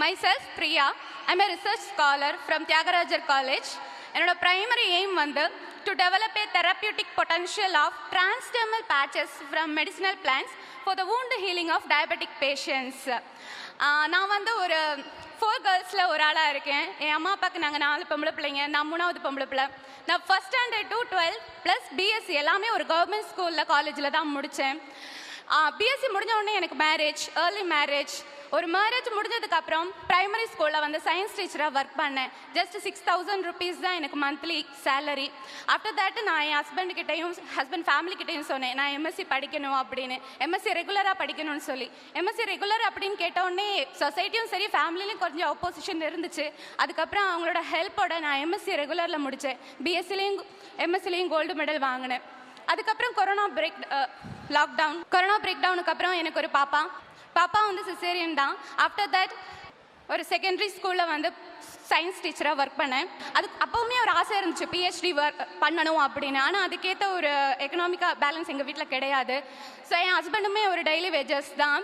myself Priya. I'm a research scholar from Tyagarajar College. என்னோட primary aim to develop a therapeutic potential of transdermal patches from medicinal plants for the wound healing of diabetic patients. நான் ஒரு 4 girlsல ஒரு ஆளா இருக்கேன். என் அம்மா அப்பாக்கு நாங்கள் 4 பொம்பளை பிள்ளைங்க, நான் 3வது பொம்பளை பிள்ளை. நான் first standard to 12 plus BSc எல்லாமே ஒரு கவர்மெண்ட் ஸ்கூலில் காலேஜில் தான் முடித்தேன். பிஎஸ்சி முடிஞ்ச உடனே எனக்கு மேரேஜ், ஏர்லி மேரேஜ். ஒரு மேரேஜ் முடிஞ்சதுக்கப்புறம் ப்ரைமரி ஸ்கூலில் சயின்ஸ் டீச்சராக ஒர்க் பண்ணேன். ஜஸ்ட் 6,000 rupees தான் எனக்கு மந்த்லி சேலரி. ஆஃப்டர் தேட் நான் என் ஹஸ்பண்ட் ஃபேமிலிக்கிட்டையும் சொன்னேன், நான் எம்எஸ்சி படிக்கணும் அப்படின்னு, எம்எஸ்சி ரெகுலராக படிக்கணும்னு சொல்லி. எம்எஸ்சி ரெகுலர் அப்படின்னு கேட்டோடனே சொசைட்டியும் சரி ஃபேமிலிலையும் கொஞ்சம் ஆப்போசிஷன் இருந்துச்சு. அதுக்கப்புறம் அவங்களோட ஹெல்ப்போட நான் எம்எஸ்சி ரெகுலரில் முடித்தேன். பிஎஸ்சிலையும் எம்எஸ்சிலையும் கோல்டு மெடல் வாங்கினேன். அதுக்கப்புறம் கொரோனா பிரேக் டவுனுக்கு அப்புறம் எனக்கு ஒரு பாப்பா சிசேரியன் தான். ஆஃப்டர் தட் ஒரு செகண்டரி ஸ்கூலில் சயின்ஸ் டீச்சராக ஒர்க் பண்ணேன். அப்போவுமே ஒரு ஆசை இருந்துச்சு பிஹெச்டி பண்ணணும் அப்படின்னு. ஆனால் அதுக்கேற்ற ஒரு எக்கனாமிக்காக பேலன்ஸ் எங்கள் வீட்டில் கிடையாது. ஸோ என் ஹஸ்பண்டுமே ஒரு டெய்லி வேஜஸ் தான்.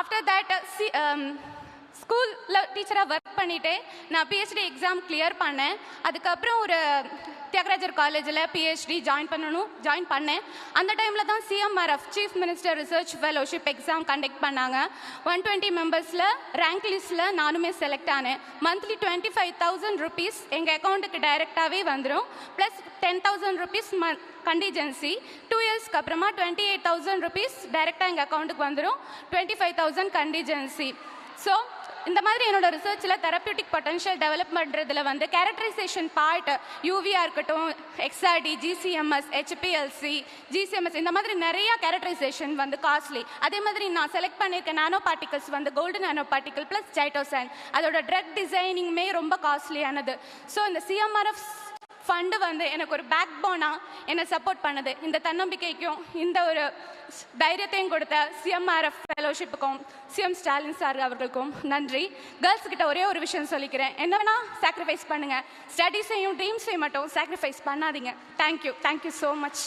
ஆஃப்டர் தட் ஸ்கூலில் டீச்சராக ஒர்க் பண்ணிவிட்டு நான் பிஹெச்டி எக்ஸாம் கிளியர் பண்ணேன். அதுக்கப்புறம் ஒரு தியாகராஜர் காலேஜில் பிஹெச்டி ஜாயின் பண்ணேன். அந்த டைமில் தான் CMRF chief minister research fellowship exam conduct பண்ணாங்க. 120 மெம்பர்ஸில் ரேங்க் லிஸ்ட்டில் நானுமே செலக்ட் ஆனேன். மந்த்லி 25,000 rupees எங்கள் அக்கௌண்ட்டுக்கு டைரெக்டாகவே வந்துடும். Plus 10,000 rupees contingency. 2 இயர்ஸ்க்கு அப்புறமா 28,000 rupees டைரெக்டாக எங்கள் அக்கௌண்ட்டுக்கு வந்துடும். 25,000 கண்டிஜென்சி. ஸோ இந்த மாதிரி என்னோட ரிசர்ச்சில் தெரப்பியூட்டிக் பொட்டன்ஷியல் டெவலப் பண்ணுறதுல கேரக்டரைசேஷன் பார்ட் யூவியாக இருக்கட்டும், எக்ஸ்ஆர்டி, ஜிசிஎம்எஸ், ஹெச்பிஎல்சி, ஜிசிஎம்எஸ், இந்த மாதிரி நிறையா கேரக்டரைசேஷன் காஸ்ட்லி. அதே மாதிரி நான் செலக்ட் பண்ணியிருக்க nano particles gold nano particle plus chitosan, அதோட ட்ரக் டிசைனிங்குமே ரொம்ப காஸ்ட்லியானது. ஸோ இந்த சிஎம்ஆர்எஃப் ஃபண்டு எனக்கு ஒரு பேக் போனாக என்னை சப்போர்ட் பண்ணுது. இந்த தன்னம்பிக்கைக்கும் இந்த ஒரு தைரியத்தையும் கொடுத்த சிஎம்ஆர்எஃப் ஃபெலோஷிப்புக்கும் சிஎம் ஸ்டாலின் சார் அவர்களுக்கும் நன்றி. கேர்ள்ஸ் கிட்ட ஒரே ஒரு விஷயம் சொல்லிக்கிறேன், என்ன வேணால் சாக்ரிஃபைஸ் பண்ணுங்கள், ஸ்டடீஸையும் ட்ரீம்ஸையும் மட்டும் சாக்ரிஃபைஸ் பண்ணாதீங்க. Thank you so much.